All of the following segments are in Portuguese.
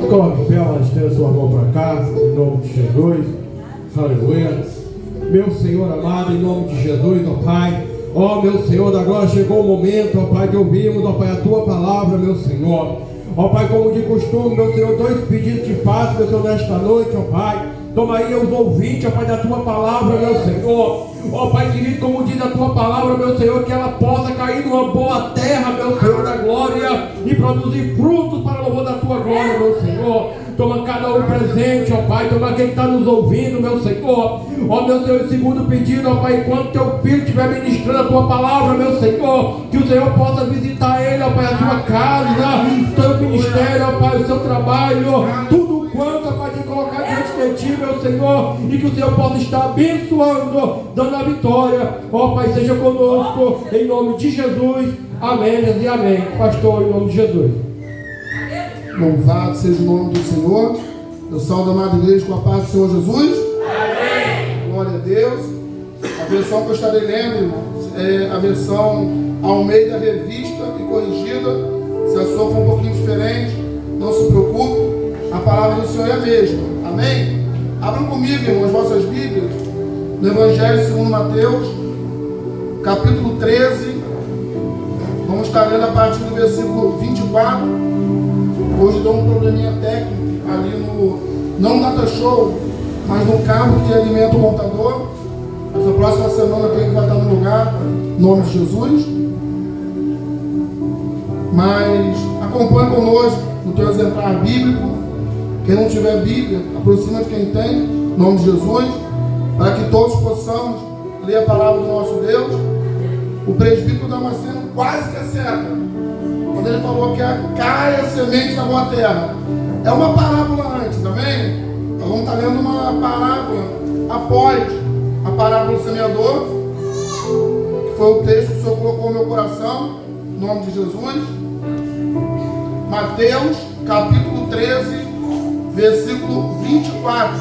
Coloque pé, mas estenda sua mão para cá, em nome de Jesus. Aleluia. Meu Senhor amado, em nome de Jesus, ó Pai. Ó meu Senhor da glória, chegou o momento, ó Pai, de ouvirmos, ó Pai, a Tua palavra, meu Senhor. Ó Pai, como de costume, meu Senhor, dois pedidos te faço, meu Senhor, nesta noite, ó Pai. Toma aí os ouvintes, ó Pai, da Tua palavra, meu Senhor. Ó Pai querido, como diz a Tua palavra, meu Senhor, que ela possa cair numa boa terra, meu Senhor da glória, e produzir frutos para o louvor da Tua glória, meu Senhor. Toma cada um presente, ó Pai. Toma quem está nos ouvindo, meu Senhor. Ó meu Senhor, segundo pedido, ó Pai, enquanto Teu Filho estiver ministrando a Tua palavra, meu Senhor, que o Senhor possa visitar ele, ó Pai, a Tua casa, o Teu ministério, ó Pai, o Seu trabalho, tudo quanto, ó Pai, te colocar diante de Ti, meu Senhor, e que o Senhor possa estar abençoando, dando a vitória, ó Pai, seja conosco, em nome de Jesus, amém e amém. Pastor, em nome de Jesus. Louvado seja o nome do Senhor. Eu salvo a amada igreja com a paz do Senhor Jesus. Amém. Glória a Deus. A versão que eu estarei lendo, irmãos, é a versão Almeida Revista e Corrigida. Se a sua for um pouquinho diferente, não se preocupe, a palavra do Senhor é a mesma. Amém? Abram comigo, irmãos, vossas Bíblias, no Evangelho segundo Mateus, capítulo 13. Vamos estar lendo a partir do versículo 24. Hoje deu um probleminha técnico ali não no data show, mas no carro que alimenta o montador. Mas a próxima semana ele vai estar no lugar, em nome de Jesus. Mas acompanhe conosco no teu exemplar bíblico. Quem não tiver Bíblia, aproxima de quem tem, em nome de Jesus, para que todos possamos ler a palavra do nosso Deus. O presbítero Damasceno quase que acerta quando ele falou que cai a semente na boa terra. É uma parábola antes, amém? Nós vamos estar lendo uma parábola após a parábola do semeador, que foi o texto que o Senhor colocou no meu coração, em nome de Jesus. Mateus, capítulo 13, versículo 24.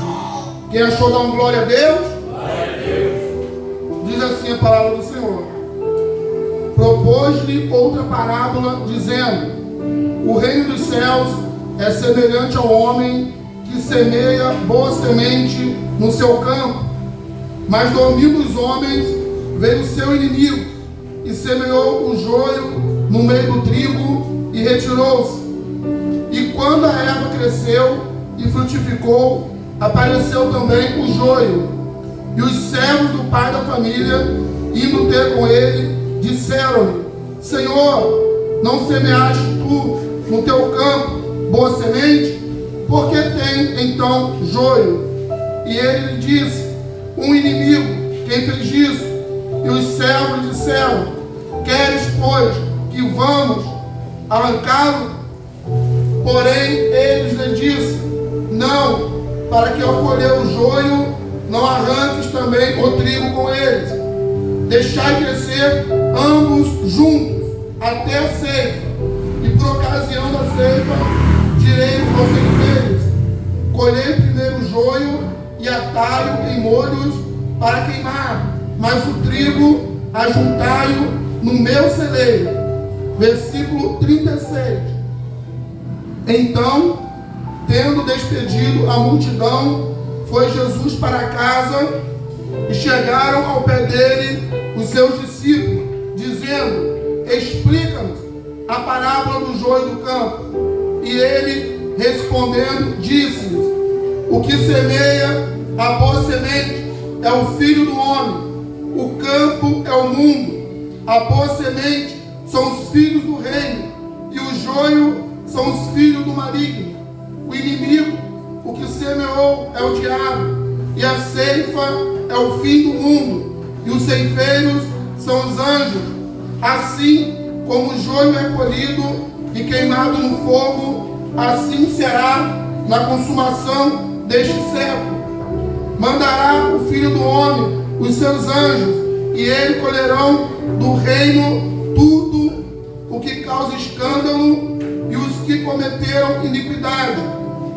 Quem achou, dá um glória a Deus? Glória a Deus. Diz assim a palavra do Senhor. Propôs-lhe outra parábola, dizendo: o reino dos céus é semelhante ao homem que semeia boa semente no seu campo. Mas dormindo os homens, veio o seu inimigo e semeou o joio no meio do trigo e retirou-se. E quando a erva cresceu e frutificou, apareceu também o joio. E os servos do pai da família, indo ter com ele, disseram-lhe: Senhor, não semeaste tu no teu campo boa semente? Por que tem então joio? E ele lhe disse: um inimigo, quem fez isso? E os servos disseram: queres, pois, que vamos arrancá-lo? Porém, eles lhe disse: não, para que ao colher o joio, não arranques também o trigo com eles. Deixai crescer ambos juntos até a ceifa, e por ocasião da ceifa direi aos ceifeiros: colhei primeiro o joio e atai-o em molhos para queimar, mas o trigo ajuntai-o no meu celeiro. Versículo 36. Então, tendo despedido a multidão, foi Jesus para casa, e chegaram ao pé dele os seus discípulos, dizendo: explica-nos a parábola do joio do campo. E ele, respondendo, disse-lhes: o que semeia a boa semente é o Filho do Homem, o campo é o mundo, a boa semente são os filhos do reino, e o joio são os filhos do maligno. O inimigo, o que semeou, é o diabo, e a ceifa é o fim do mundo, e os ceifeiros são os anjos. Assim como o joio é colhido e queimado no fogo, assim será na consumação deste século. Mandará o Filho do Homem os seus anjos, e eles colherão do reino tudo o que causa escândalo, e os que cometeram iniquidade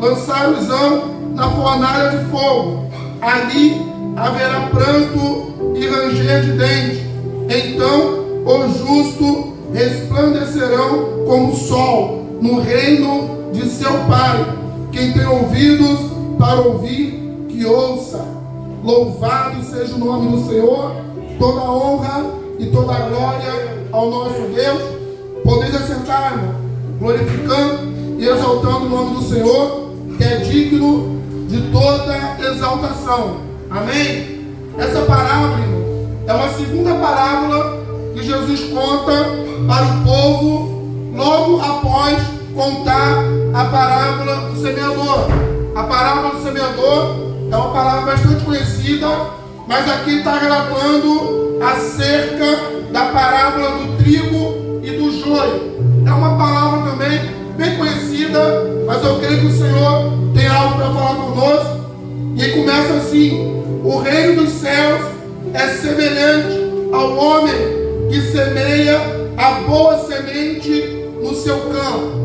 lançar-os-ão na fornalha de fogo. Ali haverá pranto e ranger de dentes. Então os justos resplandecerão como o sol no reino de seu Pai. Quem tem ouvidos para ouvir, que ouça. Louvado seja o nome do Senhor. Toda a honra e toda a glória ao nosso Deus. Podeis acertar, irmão, glorificando e exaltando o nome do Senhor, que é digno de toda exaltação. Amém? Essa parábola, irmão, é uma segunda parábola que Jesus conta para o povo logo após contar a parábola do semeador. A parábola do semeador é uma parábola bastante conhecida, mas aqui está relatando acerca da parábola do trigo e do joio. É uma palavra também bem conhecida, mas eu creio que o Senhor tem algo para falar conosco. E aí começa assim: o reino dos céus é semelhante ao homem que semeia a boa semente no seu campo.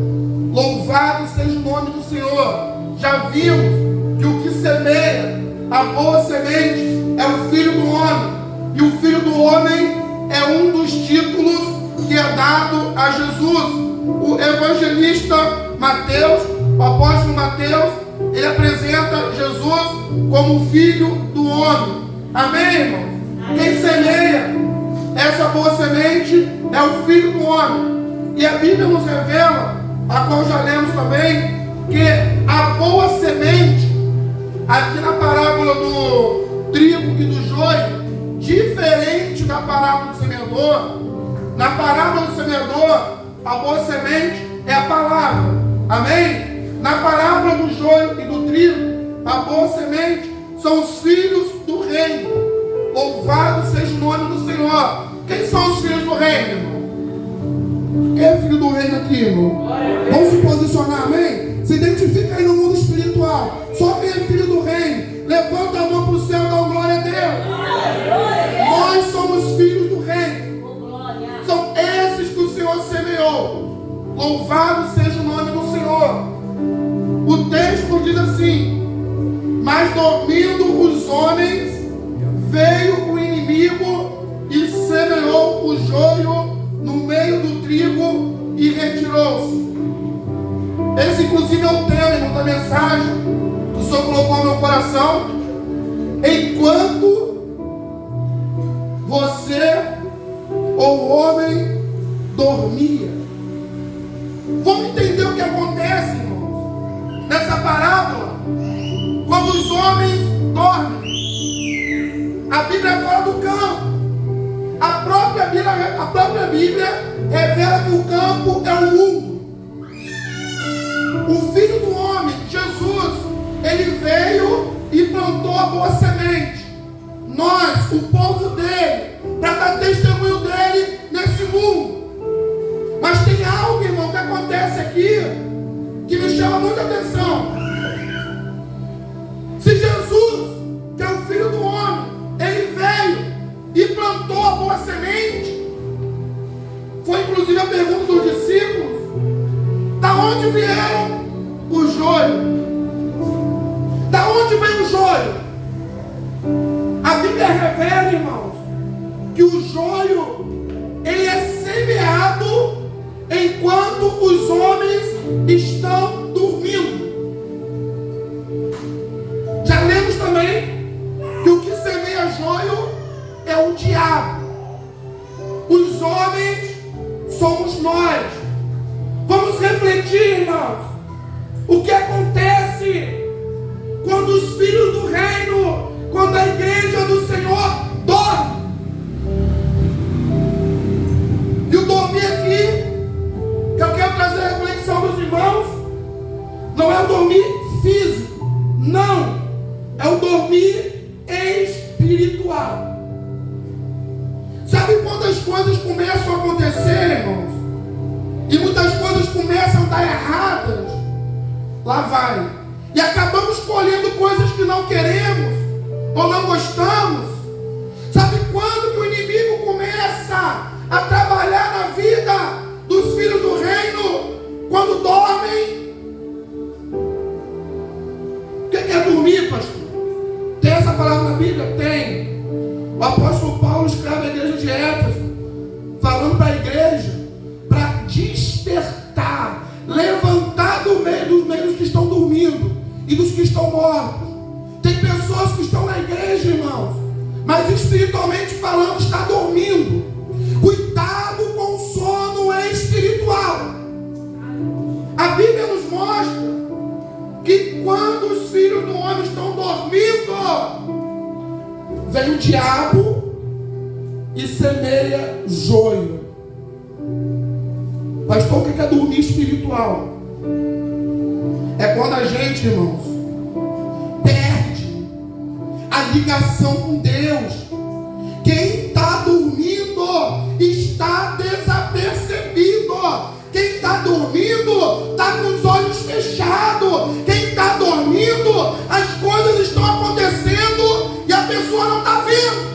Louvado seja o nome do Senhor. Já vimos que o que semeia a boa semente é o Filho do Homem. E o Filho do Homem é um dos títulos que é dado a Jesus. O evangelista Mateus, o apóstolo Mateus, ele apresenta Jesus como Filho do Homem. Amém, irmão? Quem semeia essa boa semente é o Filho do Homem. E a Bíblia nos revela, a qual já lemos também, que a boa semente, aqui na parábola do trigo e do joio, diferente da parábola do semeador, na parábola do semeador, a boa semente é a palavra. Amém? Na parábola do joio e do trigo, a boa semente são os filhos do reino. Louvado seja o nome do Senhor. Quem são os filhos do reino, irmão? Quem é filho do reino aqui, irmão? Vamos se posicionar, amém? Se identifica aí no mundo espiritual. Só quem é filho do reino, levanta a mão para o céu e dá glória a Deus. Nós somos filhos do reino. São esses que o Senhor semeou. Louvado seja o nome do Senhor. O texto diz assim: mas dormindo os homens, veio o inimigo e semeou o joio no meio do trigo e retirou-se. Esse inclusive é o tema da mensagem que o Senhor colocou no meu coração. Enquanto você ou o homem dormia. Vamos entender o que acontece, irmãos, nessa parábola. Quando os homens dormem, a Bíblia fala do campo. A própria Bíblia revela que o campo é o mundo. O Filho do Homem, Jesus, ele veio e plantou a boa semente. Nós, o povo dele, para dar testemunho dele nesse mundo. Mas tem algo, irmão, que acontece aqui que me chama muita atenção. Se Jesus, que é o Filho do Homem, ele veio e plantou a boa semente, foi inclusive a pergunta dos discípulos: da onde vieram o joio? Da onde vem o joio? A Bíblia revela, irmãos, que o joio ele é semeado enquanto os homens estão dormindo. Já lemos também que o que semeia joio é o diabo. Os homens somos nós. Vamos refletir, irmãos, o que acontece quando os filhos do reino, quando a igreja do Senhor dorme. E o dormir aqui, que eu quero trazer a reflexão dos irmãos, não é o dormir físico, não, é o dormir espiritual. Sabe quando as coisas começam a acontecer, irmãos, e muitas coisas começam a dar erradas? Lá vai. E acabamos colhendo coisas que não queremos ou não gostamos. Sabe quando que o inimigo começa a trabalhar na vida dos filhos do reino? Quando dormem. O que é dormir, pastor? Tem essa palavra na Bíblia? Tem. O apóstolo Paulo escreve à igreja de Éfeso, falando para a igreja, para despertar, levantar do meio dos que estão dormindo. estão mortos. Tem pessoas que estão na igreja, irmãos, mas espiritualmente falando está dormindo. Cuidado com o sono espiritual. A Bíblia nos mostra que quando os filhos do homem estão dormindo, vem o diabo e semeia joio. Pastor, o que é dormir espiritual? É quando a gente, irmãos, perde a ligação com Deus. Quem está dormindo está desapercebido. Quem está dormindo está com os olhos fechados. Quem está dormindo, as coisas estão acontecendo e a pessoa não está vendo.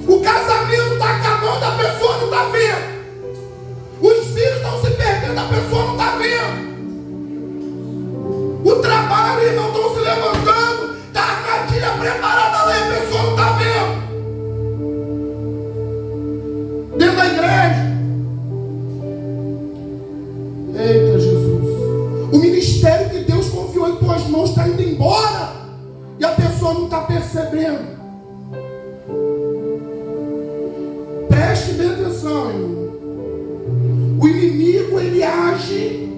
O casamento está acabando, a pessoa não está vendo. Os filhos estão se perdendo, a pessoa não está vendo. O trabalho, irmão, estão se levantando, está a armadilha preparada lá e a pessoa não está vendo. Dentro da igreja. Eita Jesus. O ministério que Deus confiou em tuas mãos está indo embora e a pessoa não está percebendo. Preste bem atenção, irmão. O inimigo, ele age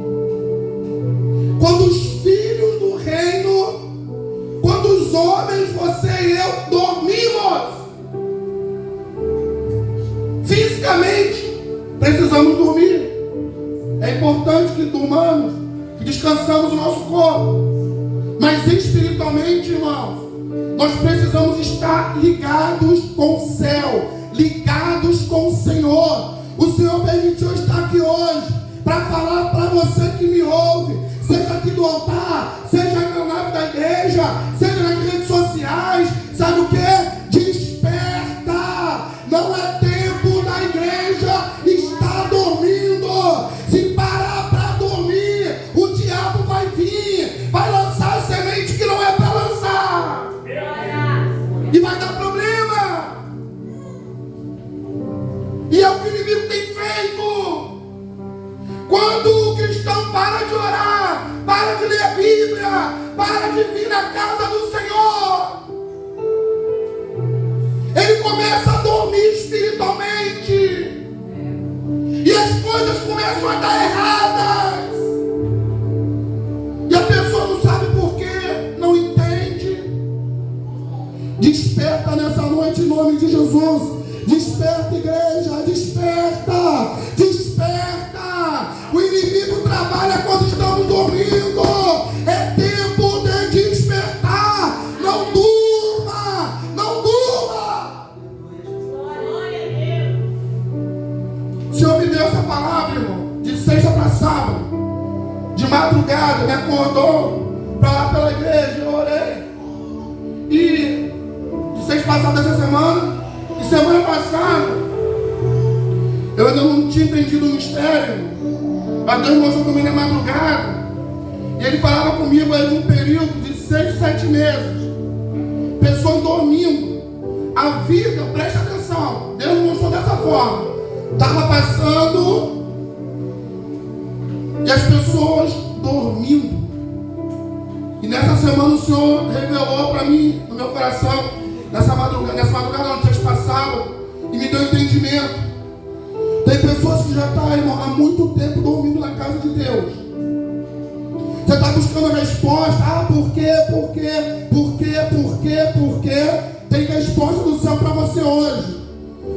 quando os filhos do reino, quando os homens, você e eu, dormimos. Fisicamente, precisamos dormir. É importante que durmamos, que descansamos o nosso corpo. Mas espiritualmente, irmãos, nós precisamos estar ligados com o céu, ligados com o Senhor. O Senhor permitiu estar aqui hoje para falar para você que me ouve, seja aqui do altar, seja na nave da igreja, seja nas redes sociais. Sabe o que? Desperta! Não é tempo da igreja estar dormindo. Se parar para dormir, o diabo vai vir, vai lançar a semente que não é para lançar e vai dar problema. E é o que o inimigo tem feito. Quando o cristão para de orar, para de ler a Bíblia, para de vir na casa do Senhor, ele começa a dormir espiritualmente. E as coisas começam a dar erradas. E a pessoa não sabe por quê, não entende. Desperta nessa noite em nome de Jesus. Desperta, igreja, desperta, desperta. O inimigo trabalha quando estamos dormindo. É tempo de despertar. Não durma, não durma. O Senhor me deu essa palavra, irmão, de sexta para sábado. De madrugada, me acordou para lá pela igreja, eu orei. E de sexta passada essa semana, e semana passada, eu ainda não tinha entendido o mistério, mas Deus mostrou também na madrugada. E Ele falava comigo aí de um período de 6, 7 meses. Pessoas dormindo. A vida, preste atenção, Deus mostrou dessa forma. Estava passando e as pessoas dormindo. E nessa semana o Senhor revelou para mim, no meu coração, nessa madrugada não, no sexta passado, e me deu entendimento. Tem pessoas que já estão há muito tempo dormindo na casa de Deus. Você está buscando a resposta. Ah, por quê? Tem resposta do céu para você hoje.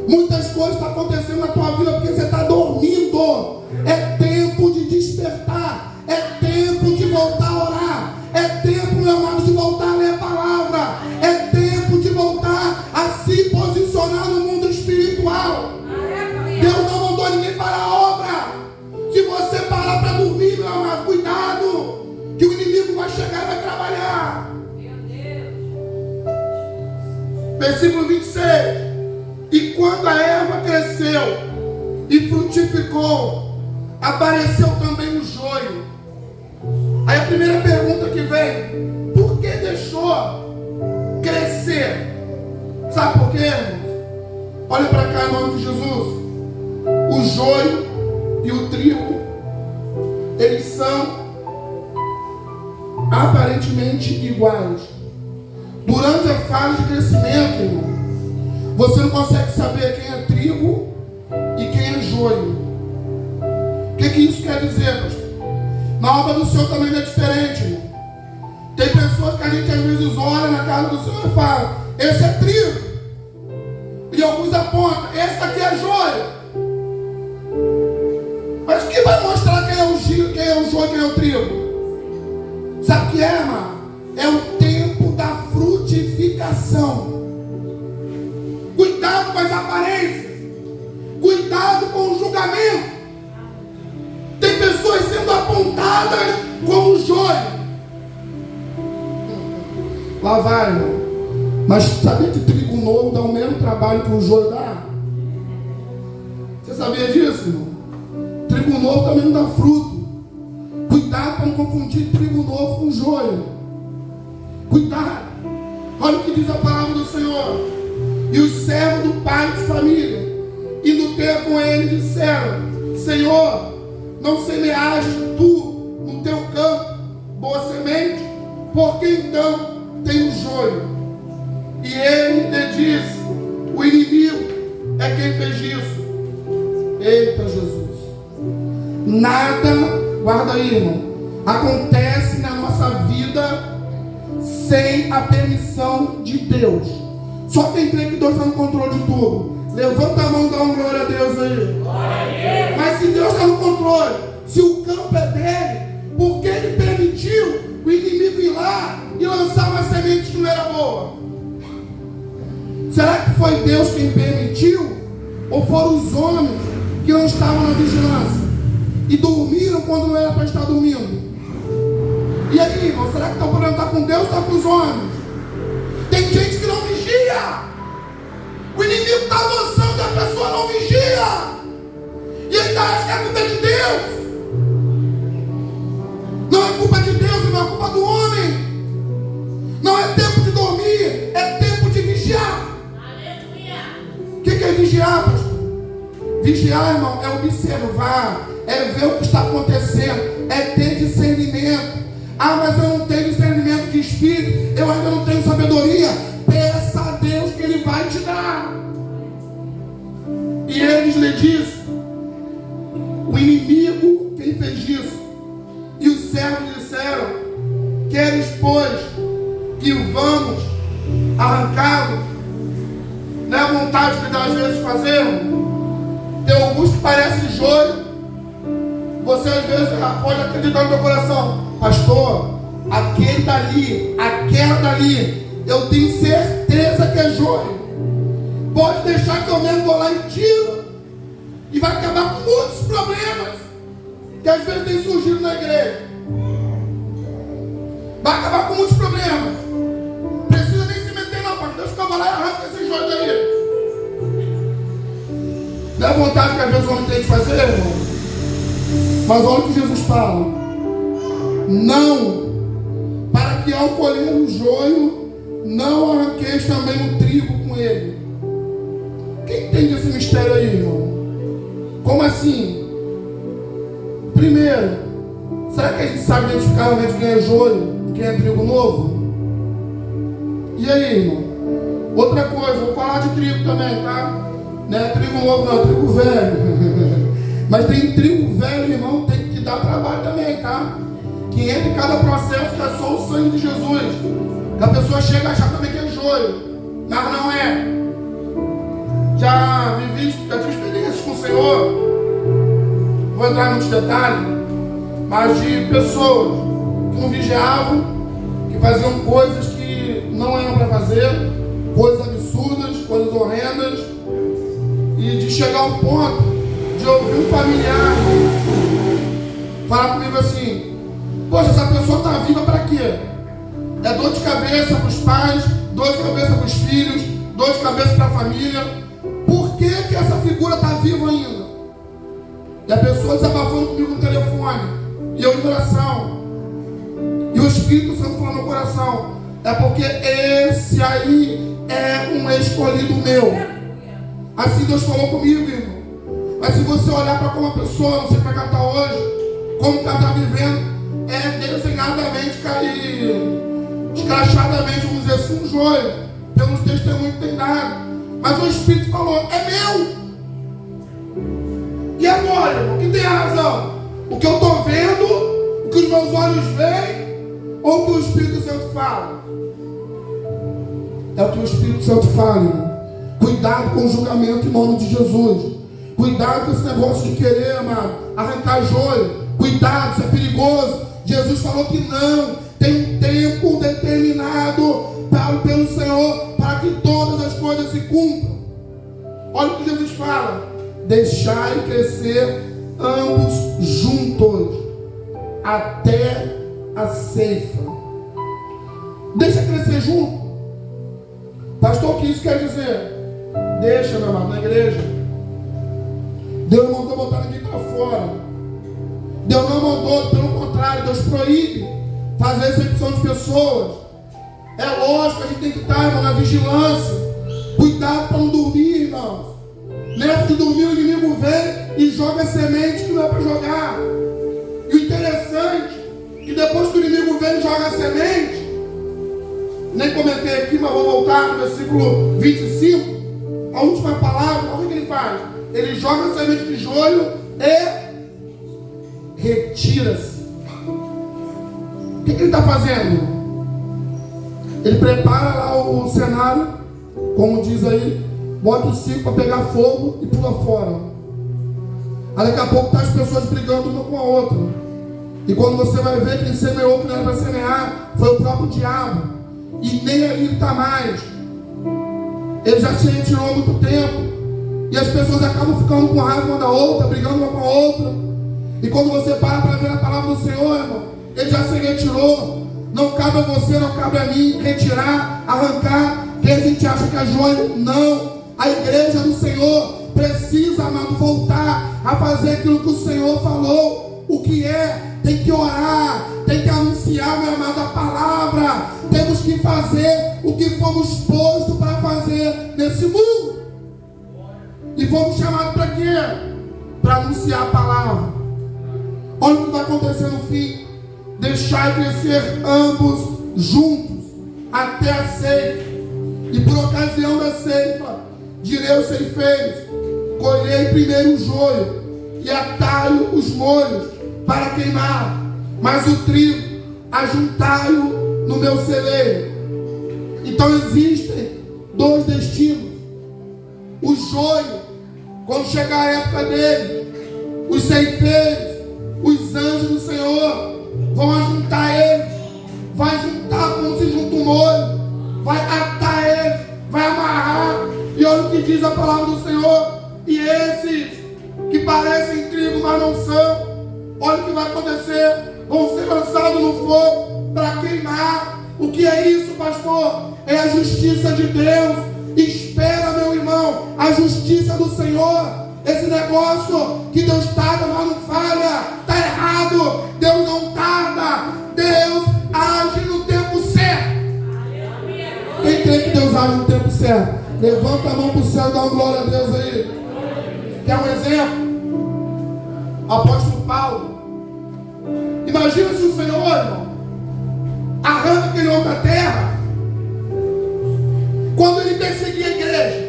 Muitas coisas estão acontecendo na tua vida porque você está dormindo. É tempo de despertar. É tempo de voltar a orar. É tempo, meu amado, de voltar a ler a palavra. É tempo de voltar a se posicionar no mundo espiritual. Deus não mandou ninguém para a obra. Se você parar para dormir, meu amado, cuidado, que o inimigo vai chegar e vai trabalhar. Versículo 26. E quando a erva cresceu e frutificou, apareceu também o joio. Aí a primeira pergunta que vem: por que deixou crescer? Sabe por quê, irmãos? Olha para cá em nome de Jesus. O joio e o trigo, eles são aparentemente iguais. Durante a fase de crescimento, irmão, você não consegue saber quem é trigo e quem é joio. O que isso quer dizer, pastor? Na obra do Senhor também é diferente, irmão. Tem pessoas que a gente às vezes olha na casa do Senhor e fala: esse é trigo. E alguns apontam: esse aqui é joio. Mas o que vai mostrar quem é o joio e quem é o trigo? Sabe o que é, irmão? É o tempo da frutificação. Cuidado com as aparências. Cuidado com o julgamento. Tem pessoas sendo apontadas como joio. Lá vai, irmão. Mas sabia que trigo novo dá o mesmo trabalho que o joio dá? Você sabia disso, irmão? Trigo novo também não dá fruto. Cuidado para não confundir trigo novo com joio. Cuidado. Olha o que diz a palavra do Senhor. E os servos do pai de família, indo ter com ele, disseram: Senhor, não semeaste tu no teu campo boa semente? Porque então tem o joio. E ele lhe disse: o inimigo é quem fez isso. Eita Jesus. Nada, guarda aí, irmão, acontece na nossa vida sem a permissão de Deus. Só quem crê que Deus está no controle de tudo, levanta a mão e dá uma glória a Deus aí. Mas se Deus está no controle, se o campo é dele, por que ele permitiu o inimigo ir lá e lançar uma semente que não era boa? Será que foi Deus quem permitiu? Ou foram os homens que não estavam na vigilância e dormiram quando não era para estar dormindo? E aí, irmão, será que o problema está com Deus ou está com os homens? Tem gente que não vigia. O inimigo está avançando e a pessoa não vigia. E ele acha que a culpa é de Deus. Não é culpa de Deus, não é culpa do homem. Não é tempo de dormir, é tempo de vigiar. O que é vigiar, pastor? Vigiar, irmão, é observar, é ver o que está acontecendo, é ter discernimento. Ah, mas eu não tenho discernimento de espírito, eu ainda não tenho sabedoria. Peça a Deus que Ele vai te dar. E eles lhe disseram: o inimigo quem fez isso. E os servos disseram: queres, pois, que vamos arrancá-lo? Não é a vontade que dá às vezes fazemos? Tem alguns que parecem joio. Você às vezes pode acreditar no teu coração: pastor, aquele dali, aquela dali, eu tenho certeza que é joio. Pode deixar que eu mesmo vou lá e tiro. E vai acabar com muitos problemas que às vezes tem surgido na igreja. Vai acabar com muitos problemas. Precisa nem se meter não, pastor. Deixa que eu vou lá e arranco esse joio daí. Não é vontade que às vezes o homem tem de fazer, irmão? Mas olha o que Jesus fala: não, para que ao colher o joio, não arranqueis também o trigo com ele. Quem entende esse mistério aí, irmão? Como assim? Primeiro, será que a gente sabe identificar realmente quem é joio e quem é trigo novo? E aí, irmão? Outra coisa, vou falar de trigo também, tá? Não é trigo novo não, é trigo velho. Mas tem trigo velho, irmão, tem que dar trabalho também, tá? Que entra em cada processo que é só o sangue de Jesus. Que a pessoa chega a achar também que é joio, mas não é. Já tive experiências com o Senhor. Vou entrar em muitos detalhes, mas de pessoas que não vigiavam, que faziam coisas que não eram para fazer, coisas absurdas, coisas horrendas, e de chegar ao ponto de ouvir um familiar falar comigo assim: poxa, essa pessoa está viva para quê? É dor de cabeça para os pais, dor de cabeça para os filhos, dor de cabeça para a família. Por que essa figura está viva ainda? E a pessoa desabafando comigo no telefone, e eu em oração, e o Espírito Santo falando no coração: é porque esse aí é um escolhido meu. Assim Deus falou comigo, irmão. Mas se você olhar para como a pessoa, não sei como ela está hoje, como ela está vivendo, desenhadamente cair, escrachadamente, vamos dizer assim, um joio, pelos testemunhos que tem dado. Mas o Espírito falou, é meu. E agora, irmão, quem tem a razão? O que eu estou vendo, o que os meus olhos veem, ou o que o Espírito Santo fala? É o que o Espírito Santo fala, irmão. Cuidado com o julgamento em nome de Jesus. Cuidado com esse negócio de querer, amado, arrancar joio. Cuidado, isso é perigoso. Jesus falou que não. Tem um tempo determinado pelo Senhor para que todas as coisas se cumpram. Olha o que Jesus fala. Deixai crescer ambos juntos até a ceifa. Deixa crescer junto. Pastor, o que isso quer dizer? Deixa, meu amado, na igreja. Deus não mandou botar ninguém para fora. Deus não mandou, pelo contrário, Deus proíbe fazer excepção de pessoas. É lógico, a gente tem que estar, irmão, na vigilância. Cuidado para não dormir, irmãos. Nessa de dormir, o inimigo vem e joga semente que não é para jogar. E o interessante é que depois que o inimigo vem e joga a semente, nem comentei aqui, mas vou voltar no versículo 25, a última palavra, olha o que ele faz. Ele joga a semente de joio e retira-se. O que ele está fazendo? Ele prepara lá o cenário, como diz aí, bota o circo para pegar fogo e pula fora. Aí daqui a pouco tá as pessoas brigando uma com a outra. E quando você vai ver, quem semeou que não era para semear foi o próprio diabo. E nem aí ele está mais. Ele já se retirou há muito tempo. E as pessoas acabam ficando com raiva uma da outra, brigando uma com a outra. E quando você para ver a palavra do Senhor, irmão, ele já se retirou. Não cabe a você, não cabe a mim retirar, arrancar quem a gente acha que é joio. Não. A igreja do Senhor precisa, amado, voltar a fazer aquilo que o Senhor falou. O que é? Tem que orar, tem que anunciar, meu amado, a palavra. Temos que fazer o que fomos postos para fazer nesse mundo. E fomos chamados para quê? Para anunciar a palavra. Olha o que vai acontecer no fim. Deixai crescer ambos juntos até a ceifa. E por ocasião da ceifa, direi aos ceifeiros: colhei primeiro o joio e atai os molhos para queimar, mas o trigo ajuntai-o no meu celeiro. Então existem dois destinos. O joio, quando chegar a época dele, os ceifeiros, os anjos do Senhor vão ajuntar eles, vai juntar como se junta um molho, vai atar eles, vai amarrar. E olha o que diz a palavra do Senhor: e esses que parecem trigo, mas não são, olha o que vai acontecer, vão ser lançados no fogo para queimar. O que é isso, pastor? É a justiça de Deus. Espera, meu irmão, a justiça do Senhor. Esse negócio que Deus tarda, mas não falha, está errado. Deus não tarda, Deus age no tempo certo. Quem crê que Deus age no tempo certo? Levanta a mão para o céu e dá uma glória a Deus aí. Quer um exemplo? Apóstolo Paulo. Imagina se o Senhor, irmão, arranca aquele homem da terra quando ele perseguia a igreja.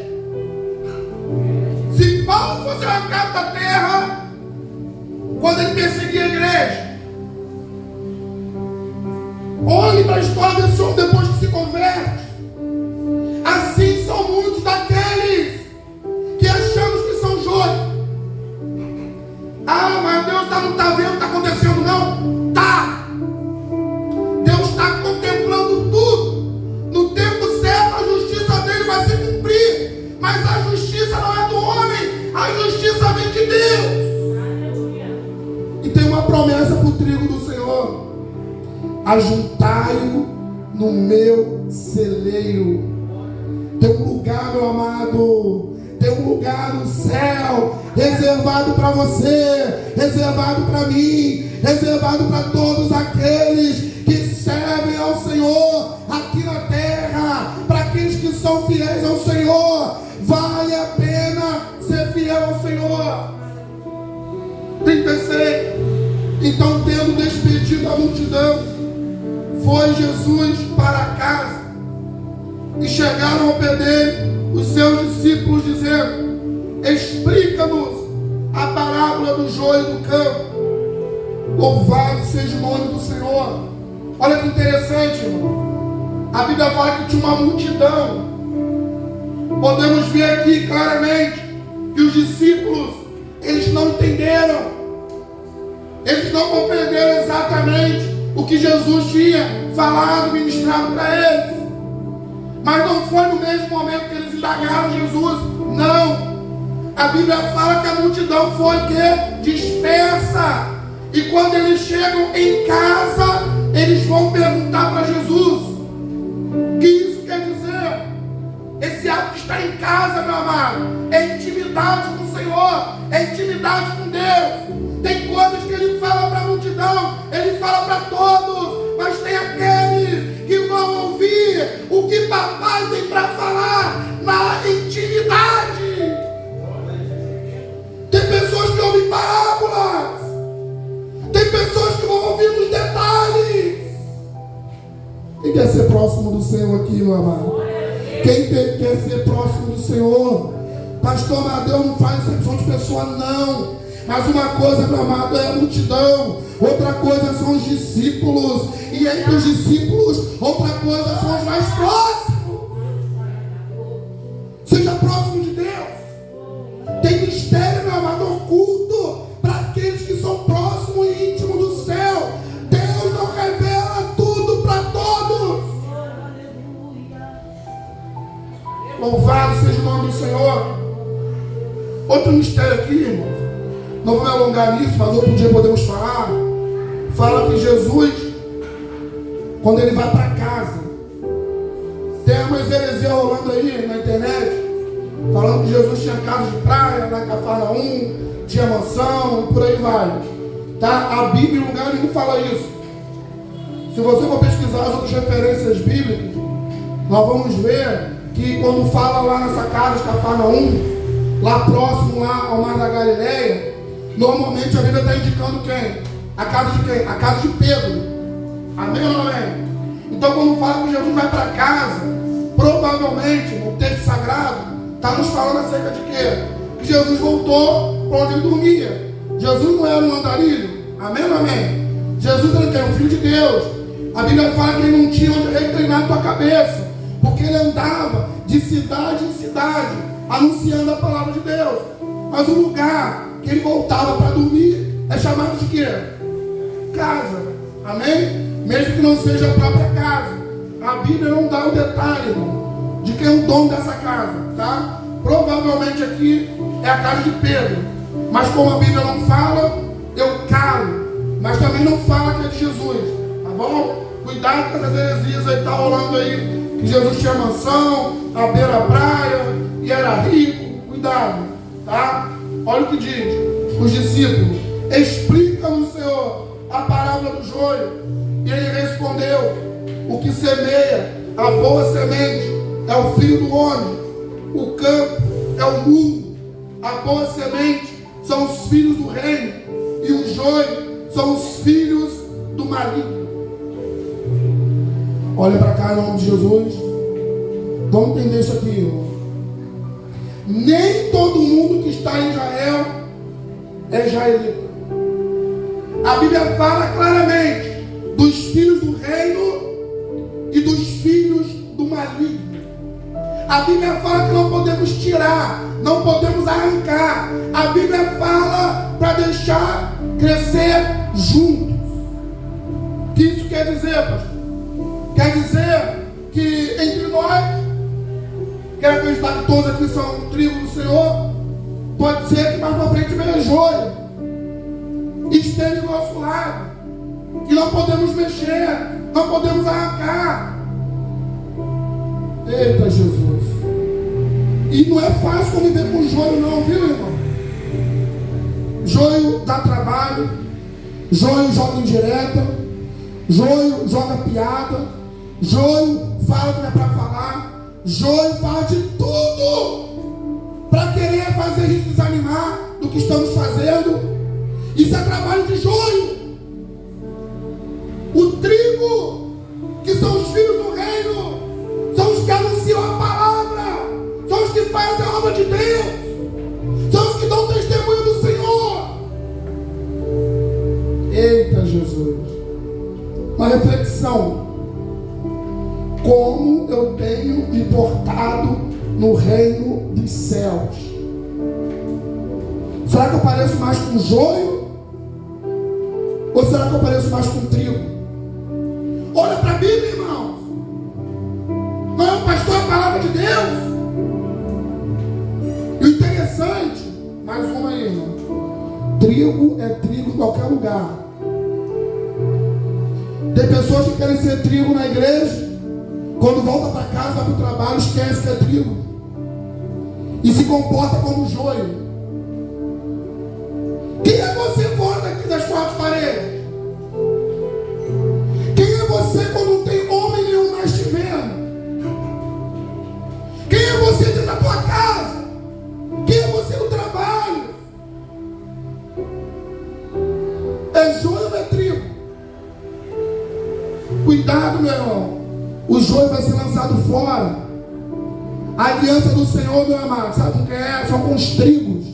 Se Paulo fosse arrancado da terra quando ele perseguia a igreja, olhe para a história desse homem depois que se converte. Assim são muitos daqueles que achamos que são joio. Ah, mas Deus não está vendo o que está acontecendo, não? Tá. Deus está contemplando tudo. No tempo certo, a justiça dele vai se cumprir. Mas a justiça não é do homem, a justiça vem de Deus. E tem uma promessa para o trigo do Senhor: ajuntai-o no meu celeiro. Tem um lugar, meu amado, tem um lugar no céu reservado para você, reservado para mim, reservado para todos aqueles que servem ao Senhor aqui na terra. Para aqueles que são fiéis ao Senhor, vale a pena ser fiel ao Senhor. 36. Então, tendo despedido a multidão, foi Jesus para casa. E chegaram ao pé dele os seus discípulos, dizendo: explica-nos a parábola do joio e do campo. Louvado seja o nome do Senhor. Olha que interessante, irmão. A Bíblia fala que tinha uma multidão. Podemos ver aqui claramente que os discípulos, eles não entenderam. Eles não compreenderam exatamente o que Jesus tinha falado, ministrado para eles. Mas não foi no mesmo momento que eles indagaram Jesus. Não. A Bíblia fala que a multidão foi dispersa. E quando eles chegam em casa, eles vão perguntar para Jesus. O que isso quer dizer? Esse ato que está em casa, meu amado, é intimidade com o Senhor, é intimidade com Deus. Tem coisas que ele fala para a multidão, ele fala para todos, mas tem aqueles que vão ouvir o que papai tem para falar na intimidade. Tem pessoas que ouvem parábolas, tem pessoas que vão ouvir nos detalhes. Quem quer ser próximo do Senhor aqui, meu amado? Quem quer ser próximo do Senhor? Pastor Amadeu não faz exceção de pessoa, não. Mas uma coisa, meu amado, é a multidão. Outra coisa são os discípulos. E entre os discípulos, outra coisa são os mais próximos. Seja próximo de Deus. Tem mistério, meu amado, oculto para aqueles que são próximos e íntimos do céu. Deus não revela tudo para todos. Louvado seja o nome do Senhor. Outro mistério aqui, irmão. Não vou me alongar nisso, mas outro dia podemos falar. Fala que Jesus, quando ele vai para casa, tem umas heresias rolando aí na internet, falando que Jesus tinha casa de praia, lá em Cafarnaum, tinha mansão e por aí vai. Tá? A Bíblia, em lugar nenhum, fala isso. Se você for pesquisar as outras referências bíblicas, nós vamos ver que quando fala lá nessa casa de Cafarnaum, lá próximo lá ao Mar da Galileia, normalmente a Bíblia está indicando quem? A casa de quem? A casa de Pedro. Amém ou não amém? Então quando fala que Jesus vai para casa, provavelmente no texto sagrado está nos falando acerca de quê? Que Jesus voltou para onde ele dormia. Jesus não era um andarilho. Amém ou não amém? Jesus era o Filho de Deus. A Bíblia fala que ele não tinha onde reclinar a tua cabeça, porque ele andava de cidade em cidade anunciando a palavra de Deus. Mas o lugar que ele voltava para dormir é chamado de quê? Casa. Amém? Mesmo que não seja a própria casa, a Bíblia não dá o detalhe, irmão, de quem é o dono dessa casa, tá? Provavelmente aqui é a casa de Pedro, mas como a Bíblia não fala, eu calo. Mas também não fala que é de Jesus, tá bom? Cuidado com essas heresias aí, tá rolando aí que Jesus tinha mansão, à beira-praia e era rico. Cuidado, tá? Olha o que diz os discípulos: explica-nos, Senhor, a parábola do joio. E ele respondeu: o que semeia a boa semente é o Filho do homem, o campo é o mundo, a boa semente são os filhos do reino, e o joio são os filhos do maligno. Olha para cá em nome de Jesus. Vamos entender isso aqui, irmão. Nem todo mundo que está em Israel é israelita. A Bíblia fala claramente dos filhos do reino e dos filhos do maligno. A Bíblia fala que não podemos tirar, não podemos arrancar. A Bíblia fala para deixar crescer juntos. O que isso quer dizer, pastor? Quer dizer que entre nós, quero acreditar que todos aqui são trigo do Senhor, pode ser que mais para frente venha joio, esteja do nosso lado, e não podemos mexer, não podemos arrancar. Eita Jesus! E não é fácil conviver com joio não, viu, irmão? Joio dá trabalho, joio joga indireta, joio joga piada, joio fala o que é para falar, joio fala de tudo para querer fazer a gente desanimar do que estamos fazendo. Isso é trabalho de joio. O trigo Eita Jesus! Uma reflexão. Como eu tenho me portado no reino dos céus? Será que eu pareço mais com joio? Ou será que eu pareço mais com trigo? Olha para a Bíblia, irmão. Não, pastor, é a palavra de Deus. E o interessante, mais uma aí, irmão. Trigo é trigo em qualquer lugar. Tem pessoas que querem ser trigo na igreja, quando volta para casa, vai para o trabalho, esquece que é trigo e se comporta como joio. Quem é você fora daqui das quatro paredes? Quem é você quando não tem homem nenhum mais te vendo? Quem é você dentro da tua casa? Quem é você no trabalho? É joio ou é trigo? Cuidado, meu irmão. O joio vai ser lançado fora. A aliança do Senhor, meu amado, sabe o que é? São com os trigos.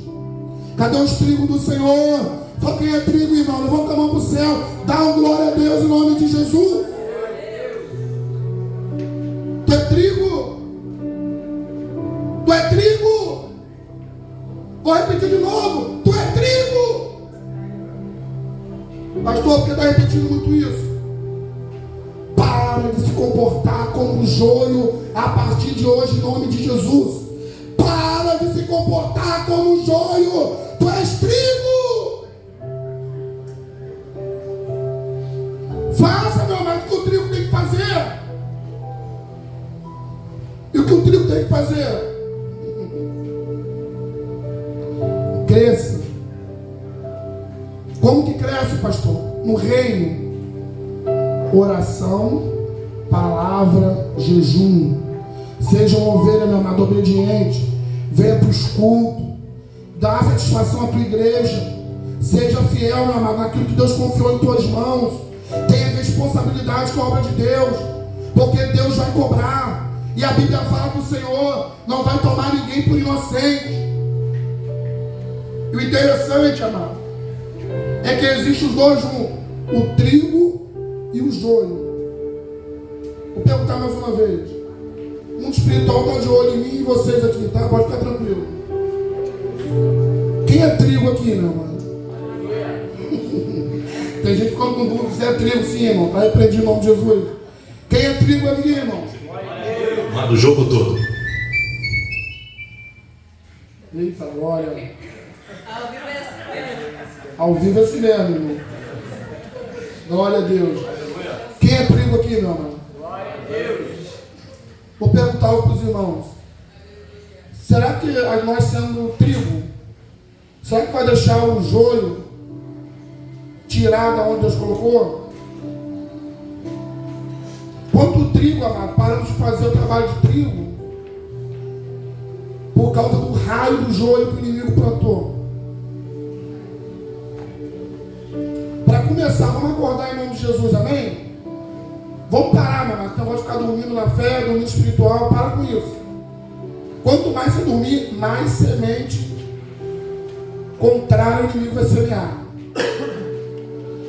Cadê os trigos do Senhor? Só quem é trigo, irmão, levanta a mão para o céu. Dá uma glória a Deus em nome de Jesus. Tu é trigo? Tu é trigo? Vou repetir de novo. Tu é trigo? Pastor, por que está repetindo muito isso? Para de se comportar como um joio a partir de hoje, em nome de Jesus. Para de se comportar como um joio. Tu és trigo. Faça, meu amado, o que o trigo tem que fazer. E o que o trigo tem que fazer? Cresça. Como que cresce, pastor? No reino. Oração, palavra, jejum. Seja uma ovelha, meu amado, obediente. Venha para os cultos. Dá satisfação à tua igreja. Seja fiel, meu amado, naquilo que Deus confiou em tuas mãos. Tenha responsabilidade com a obra de Deus, porque Deus vai cobrar. E a Bíblia fala que o Senhor não vai tomar ninguém por inocente. E o interessante, amado, é que existem os dois juntos: o trigo e o joio. Vou perguntar mais uma vez. O mundo espiritual está de olho em mim e vocês aqui, tá? Pode ficar tranquilo. Quem é trigo aqui, meu irmão? Tem gente ficando com dúvida se é trigo, sim, irmão. Está repreendido em nome de Jesus. Quem é trigo aqui, irmão? Manda o jogo todo. Eita, glória. Ao vivo é assim mesmo, irmão. Glória a Deus. Quem é trigo aqui, meu irmão? Glória a Deus. Vou perguntar algo para os irmãos. Será que nós sendo trigo, será que vai deixar o joio tirado aonde Deus colocou? Quanto o trigo, amado, paramos de fazer o trabalho de trigo por causa do raio do joio que o inimigo plantou. Para começar, vamos acordar em nome de Jesus, amém? Vamos parar, meu amado, não vai ficar dormindo na fé, dormindo espiritual, para com isso. Quanto mais você dormir, mais semente contrária o inimigo vai semear.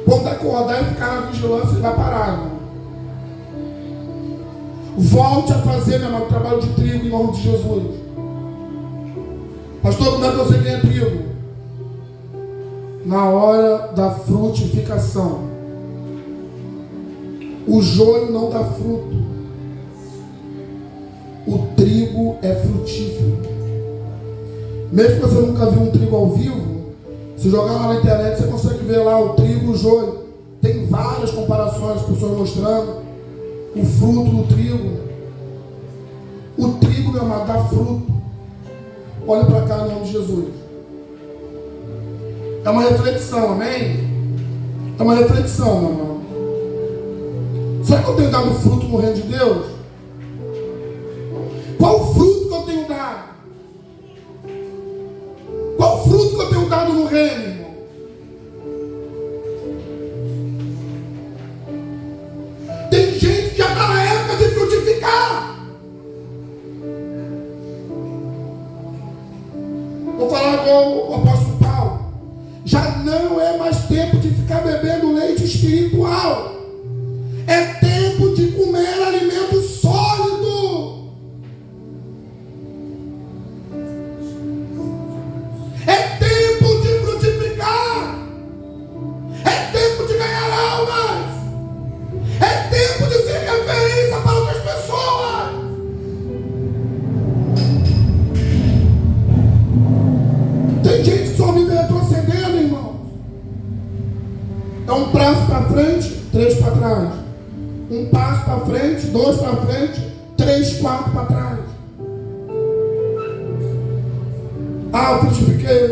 Quando acordar e ficar na vigilância, ele vai parar, irmão. Volte a fazer, meu irmão, trabalho de trigo em nome de Jesus. Pastor, como é que eu sei quem é trigo? Na hora da frutificação. O joio não dá fruto. O trigo é frutífero. Mesmo que você nunca viu um trigo ao vivo, se jogar lá na internet, você consegue ver lá o trigo e o joio. Tem várias comparações, pessoas mostrando o fruto do trigo. O trigo, meu amado, dá fruto. Olha para cá em nome de Jesus. É uma reflexão, amém? É uma reflexão, meu irmão. Será que eu tenho dado fruto no reino de Deus? Qual o fruto que eu tenho dado? Qual o fruto que eu tenho dado no reino, irmão? Tem gente que já está na época de frutificar. Vou falar com o apóstolo Paulo. Já não é mais tempo de ficar bebendo leite crescimento espiritual. É tempo de comer alimento sólido. É tempo de frutificar. É tempo de ganhar almas. É tempo de ser referência para outras pessoas. Tem gente que só vive retrocedendo, irmão. É um passo para frente, 3 para trás. Um passo para frente, 2 para frente, 3, 4 para trás. Ah, eu frutifiquei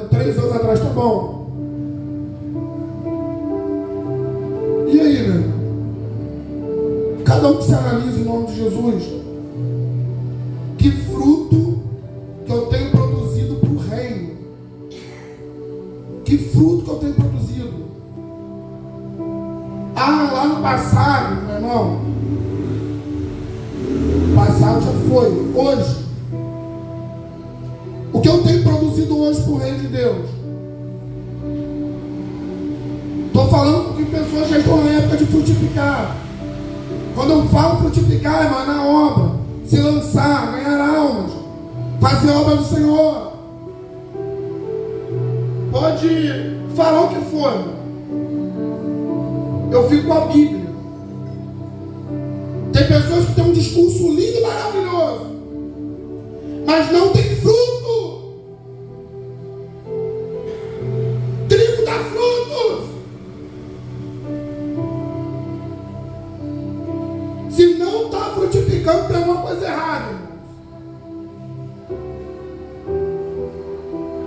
3 anos atrás, tá bom. E aí, meu irmão? Cada um que se analise em nome de Jesus. Que fruto que eu tenho produzido para o reino? Que fruto que eu tenho produzido? Ah, lá no passado, meu irmão. O passado já foi. Hoje. O que eu tenho produzido hoje para o reino de Deus? Estou falando que pessoas já estão na época de frutificar. Quando eu falo frutificar, irmão, é na obra. Se lançar, ganhar almas. Fazer a obra do Senhor. Pode falar o que for, irmão. Eu fico com a Bíblia. Tem pessoas que têm um discurso lindo e maravilhoso, mas não tem fruto. Trigo dá frutos. Se não está frutificando, tem alguma coisa errada.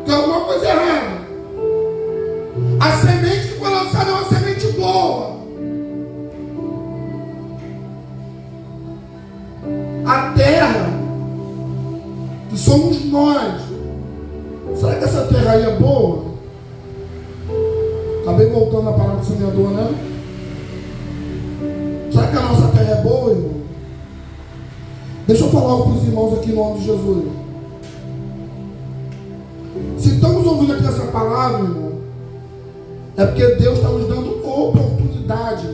Tem alguma coisa errada. A semente que foi lançada é uma semente boa. A terra, que somos nós. Será que essa terra aí é boa? Acabei voltando à palavra do semeador, né? Será que a nossa terra é boa, irmão? Deixa eu falar para os irmãos aqui em nome de Jesus. Se estamos ouvindo aqui essa palavra, irmão, é porque Deus está nos dando oportunidade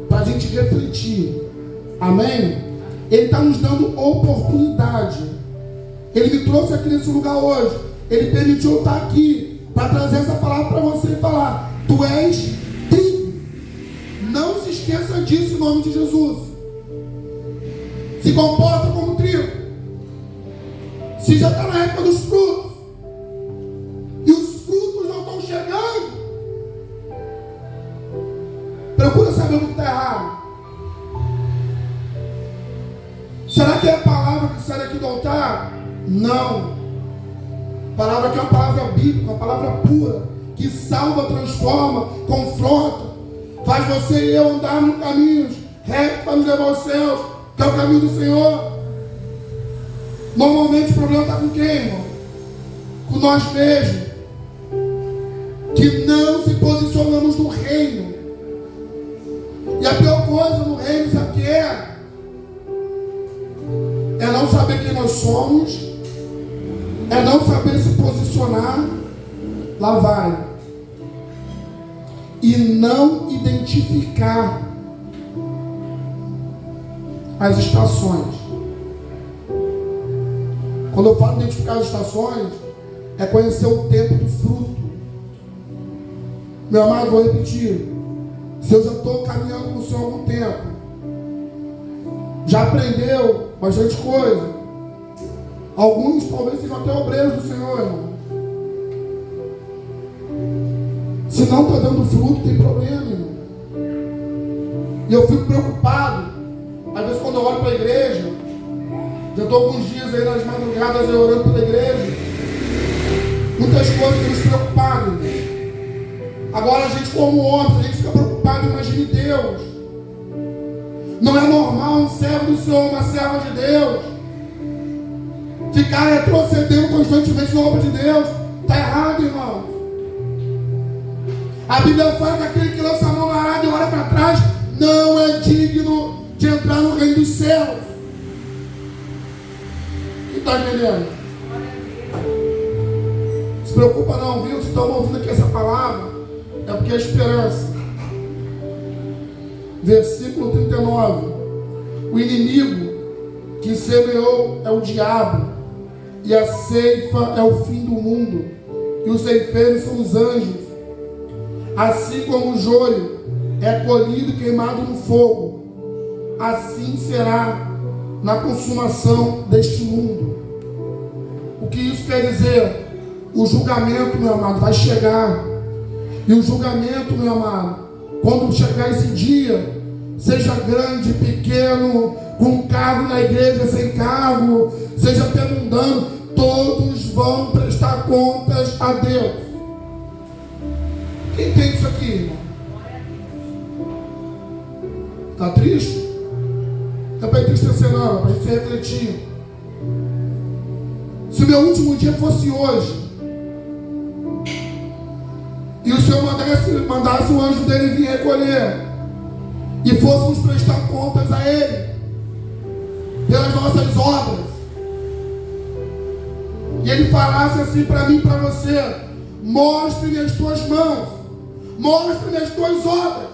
para a gente refletir. Amém? Ele está nos dando oportunidade. Ele me trouxe aqui nesse lugar hoje. Ele permitiu eu estar aqui para trazer essa palavra para você e falar: tu és trigo. Não se esqueça disso em nome de Jesus. Se comporta como trigo. Se já está na época dos frutos e os frutos não estão chegando, procura saber o que está errado. Será que é a palavra que sai daqui do altar? Não. A palavra que é uma palavra bíblica, uma palavra pura, que salva, transforma, confronta, faz você e eu andar no caminho reto para nos levar aos céus, que é o caminho do Senhor. Normalmente o problema está com quem, irmão? Com nós mesmos, que não se posicionamos no reino. E a pior coisa no reino, sabe o que é? É não saber quem nós somos, é não saber se posicionar. Lá vai. E não identificar as estações. Quando eu falo identificar as estações, é conhecer o tempo do fruto. Meu amado, vou repetir. Se eu já estou caminhando com o Senhor há algum tempo, já aprendeu bastante coisa. Alguns talvez sejam até obreiros do Senhor, irmão. Se não está dando fruto, tem problema, irmão. E eu fico preocupado. Às vezes quando eu olho para a igreja, já estou alguns dias aí nas madrugadas eu orando pela igreja. Muitas coisas temos preocupado, irmão. Agora a gente como homem, a gente fica preocupado, imagine Deus. Não é normal um servo do Senhor, uma serva de Deus, ficar retrocedendo constantemente na obra de Deus. Está errado, irmão. A Bíblia fala que aquele que lança a mão na arada e olha para trás não é digno de entrar no reino dos céus. Quem está entendendo? Se preocupa não, viu? Se estão ouvindo aqui essa palavra, é porque é esperança. Versículo 39. O inimigo que semeou é o diabo, e a ceifa é o fim do mundo, e os ceifeiros são os anjos. Assim como o joio é colhido e queimado no fogo, assim será na consumação deste mundo. O que isso quer dizer? O julgamento, meu amado, vai chegar. E o julgamento, meu amado, quando chegar esse dia, seja grande, pequeno, com cargo na igreja, sem cargo, seja até mundano, todos vão prestar contas a Deus. Quem tem isso aqui, irmão? Está triste? Não é para entristecer não, é para a gente refletir. Se o meu último dia fosse hoje, e o Senhor mandasse o anjo dele vir recolher, e fôssemos prestar contas a Ele pelas nossas obras, e Ele falasse assim para mim e para você: mostre-me as tuas mãos, mostre-me as tuas obras.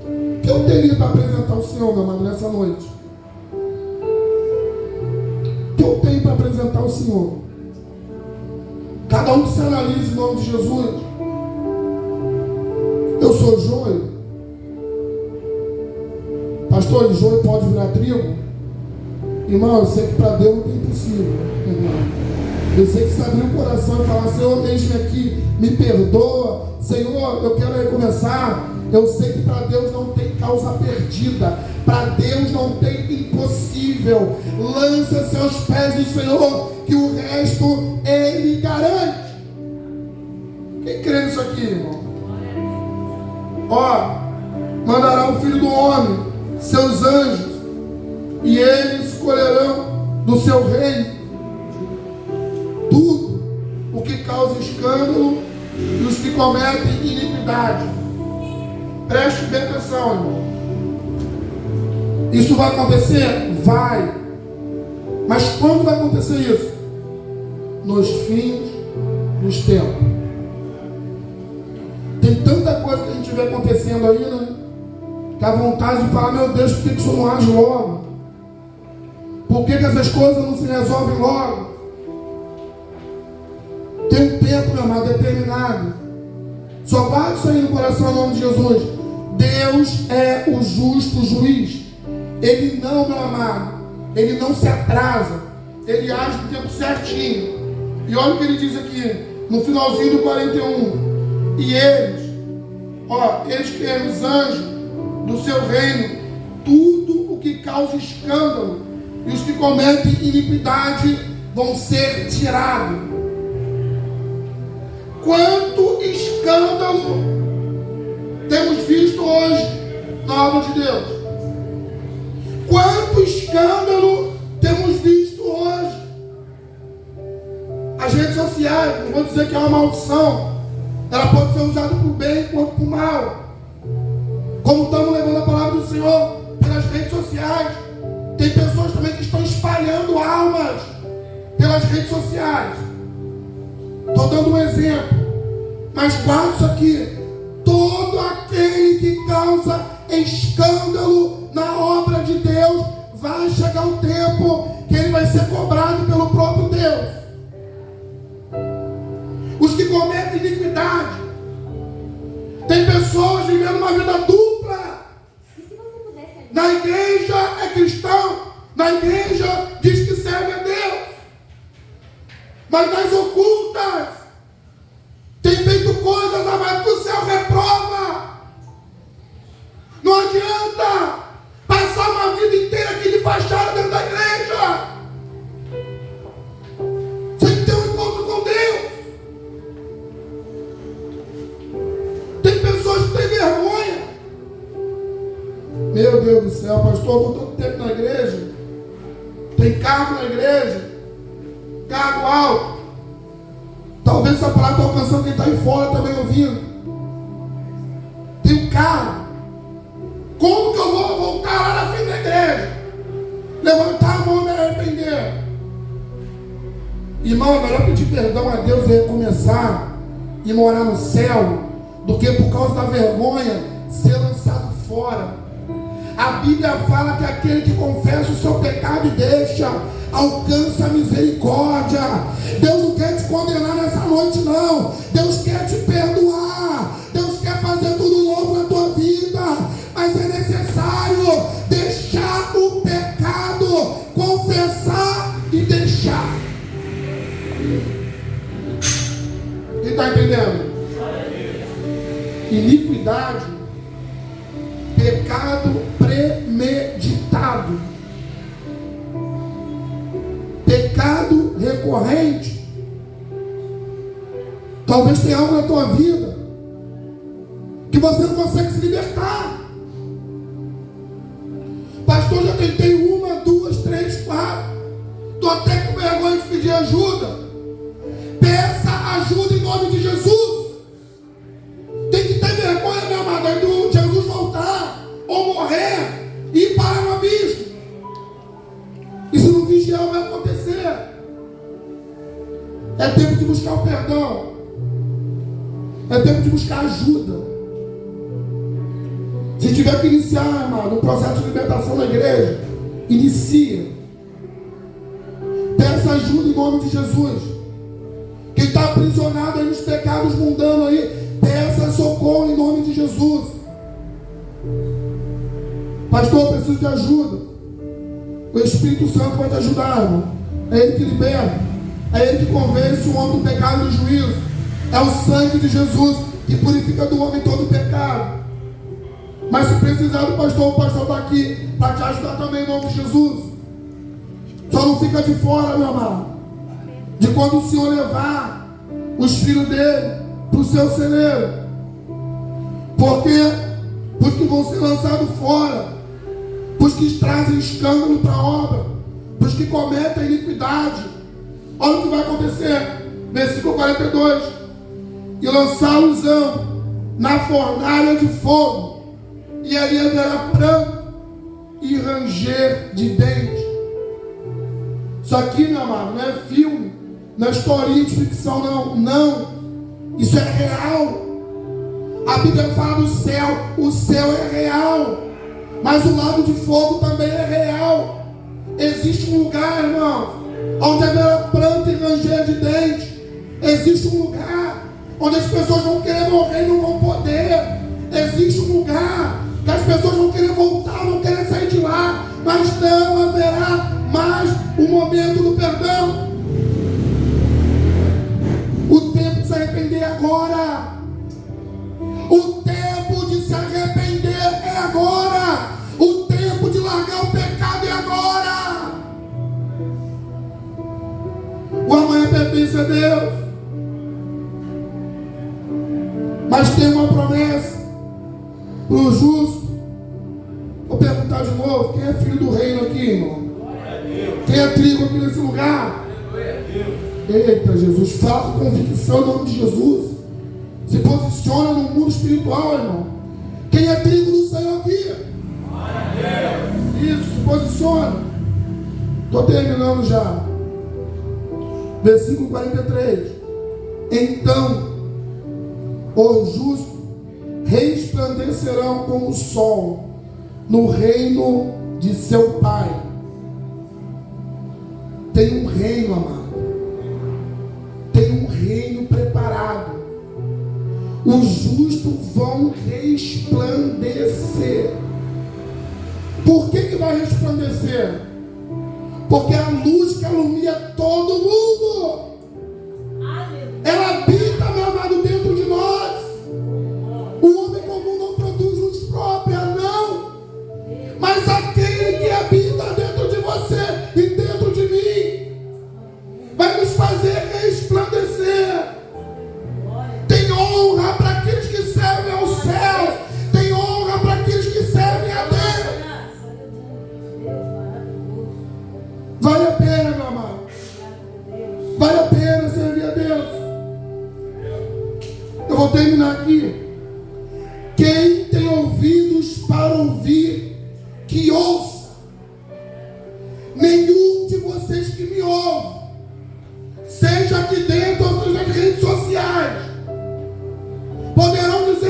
O que eu teria para apresentar ao Senhor, meu amado, nessa noite? O que eu tenho para apresentar ao Senhor? Cada um que se analise em nome de Jesus. Eu sou joio. Pastor, joio pode virar trigo? Irmão, eu sei que para Deus não tem impossível. Eu sei que se abrir o coração e falar: Senhor, deixe-me aqui, me perdoa, Senhor, eu quero recomeçar. Eu sei que para Deus não tem causa perdida, para Deus não tem impossível. Lança seus pés no Senhor, que o resto Ele garante. Quem crê nisso aqui, irmão? Ó, mandará o Filho do Homem, seus anjos, e eles escolherão do seu reino tudo o que causa escândalo e os que cometem iniquidade. Preste bem atenção, irmão. Isso vai acontecer? Vai. Mas quando vai acontecer isso? Nos fins dos tempos. Tem tanta coisa que a gente vê acontecendo aí, né? Que a vontade de falar: meu Deus, por que isso não age logo? Por que essas coisas não se resolvem logo? Tem um tempo, meu amado, determinado. Só guarde isso aí no coração em nome de Jesus. Deus é o justo juiz. Ele não, meu amado, Ele não se atrasa. Ele age no tempo certinho. E olha o que ele diz aqui, no finalzinho do 41. E eles, eles querem os anjos do seu reino, tudo o que causa escândalo, e os que cometem iniquidade vão ser tirados. Quanto escândalo temos visto hoje na obra de Deus? Quanto escândalo temos visto hoje? As redes sociais, não vou dizer que é uma maldição, ela pode ser usada para o bem quanto para o mal. Como estamos levando a palavra do Senhor pelas redes sociais, tem pessoas também que estão espalhando almas pelas redes sociais. Estou dando um exemplo, mas guarda isso aqui: todo aquele que causa escândalo na obra de Deus, vai chegar um tempo que ele vai ser cobrado pelo próprio Deus. Os que cometem iniquidade, tem pessoas vivendo uma vida dupla. Na igreja é cristão, na igreja diz que serve a Deus, mas nas ocultas tem feito coisas a mais que o céu reprova. Não adianta passar uma vida inteira aqui de fachada dentro da igreja sem ter um encontro com Deus. Tem pessoas que têm vergonha. Meu Deus do céu, pastor, estou tanto tempo na igreja, tem cargo na igreja, cargo alto. Talvez essa palavra está alcançando quem está aí fora também ouvindo. Tem um carro. Como que eu vou voltar lá na frente da igreja? Levantar a mão e me arrepender? Irmão, é melhor pedir perdão a Deus e recomeçar e morar no céu do que por causa da vergonha ser lançado fora. A Bíblia fala que aquele que confessa o seu pecado e deixa, alcança a misericórdia. Deus não quer te condenar nessa noite, não. Deus quer te perdoar. Deus quer fazer tudo novo na tua vida. Mas é necessário deixar o pecado, confessar e deixar. Quem está entendendo? Iniquidade, pecado premeditado, pecado recorrente. Talvez tenha algo na tua vida que você não consegue se libertar. Pastor, já tentei 1, 2, 3, 4. Estou até com vergonha de pedir ajuda. Peça ajuda em nome de Jesus. Tem que ter vergonha, meu amado, aí do Jesus voltar ou morrer e ir para o abismo. E se não vigiar, vai acontecer. É tempo de buscar o perdão. É tempo de buscar ajuda. Se tiver que iniciar, amado, um processo de libertação na igreja, inicia. Peça ajuda em nome de Jesus. Quem está aprisionado aí nos pecados mundanos aí, peça socorro em nome de Jesus. Pastor, eu preciso de ajuda. O Espírito Santo vai te ajudar, irmão. É Ele que liberta. É Ele que convence o homem do pecado e do juízo. É o sangue de Jesus que purifica do homem todo o pecado. Mas se precisar do pastor, o pastor está aqui para te ajudar também em nome de Jesus. Só não fica de fora, meu amado, de quando o Senhor levar os filhos dele para o seu celeiro. Porque os que vão ser lançados fora, os que trazem escândalo para a obra, os que cometem iniquidade. Olha o que vai acontecer. Versículo 42. E lançá-los-ão na fornalha de fogo, e ali haverá pranto e ranger de dentes. Isso aqui, meu amado, não é filme, não é historinha de ficção, não. Não. Isso é real. A Bíblia fala do céu. O céu é real. Mas o lago de fogo também é real. Existe um lugar, irmão, onde haverá pranto e ranger de dentes. Existe um lugar onde as pessoas vão querer morrer e não vão poder. Existe um lugar que as pessoas vão querer voltar, vão querer sair de lá, mas não haverá mais o momento do perdão. O tempo de se arrepender é agora. O tempo de se arrepender é agora. O tempo de largar o pecado é agora. O amanhã pertence a Deus. Mas tem uma promessa para o justo. Vou perguntar de novo: quem é filho do reino aqui, irmão? Quem é trigo aqui nesse lugar? Eita, Jesus, fala com convicção em nome de Jesus. Se posiciona no mundo espiritual, irmão. Quem é trigo do Senhor aqui? Isso, se posiciona. Estou terminando já. Versículo 43. Então os justos resplandecerão como o sol no reino de seu Pai. Tem um reino, amado. Tem um reino preparado. Os justos vão resplandecer. Por que vai resplandecer? Porque a luz que alumia todo mundo, ela habita, meu amado, dentro de nós. O homem comum não produz luz própria, não. Mas aquele que habita dentro de você e dentro de mim vai nos fazer resplandecer. Tem honra para aqueles que servem ao céu. Tem honra para aqueles que servem a Deus. Vale a pena, meu amado. Vale a pena servir a Deus. Eu vou terminar aqui. Quem tem ouvidos para ouvir, que ouça. Nenhum de vocês que me ouve, seja aqui dentro ou seja nas redes sociais, poderão dizer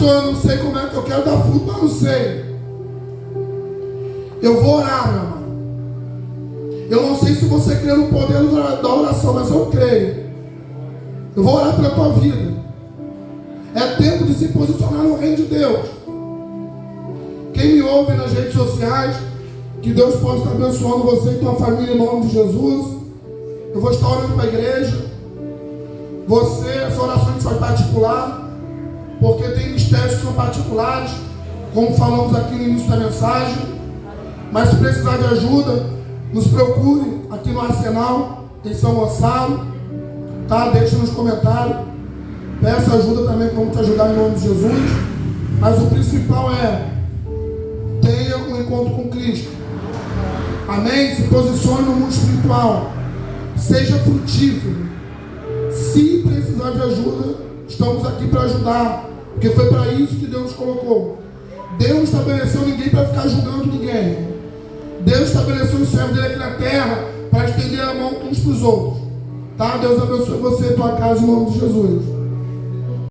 Pastor, eu não sei como é que eu quero dar fruto, mas não sei. Eu vou orar, meu amado. Eu não sei se você crê no poder da oração, mas eu creio. Eu vou orar pela tua vida. É tempo de se posicionar no reino de Deus. Quem me ouve nas redes sociais, que Deus possa estar abençoando você e tua família em nome de Jesus. Eu vou estar orando para a igreja. Você, essa oração a gente faz particular, porque tem mistérios que são particulares, como falamos aqui no início da mensagem. Mas se precisar de ajuda, nos procure aqui no Arsenal, em São Gonçalo, tá? Deixa nos comentários. Peça ajuda também, que vamos te ajudar em nome de Jesus. Mas o principal é: tenha um encontro com Cristo. Amém? Se posicione no mundo espiritual. Seja frutífero. Se precisar de ajuda, estamos aqui para ajudar, porque foi para isso que Deus nos colocou. Deus não estabeleceu ninguém para ficar julgando ninguém. Deus estabeleceu o servo dele aqui na terra para estender a mão uns para os outros. Tá? Deus abençoe você e tua casa em nome de Jesus.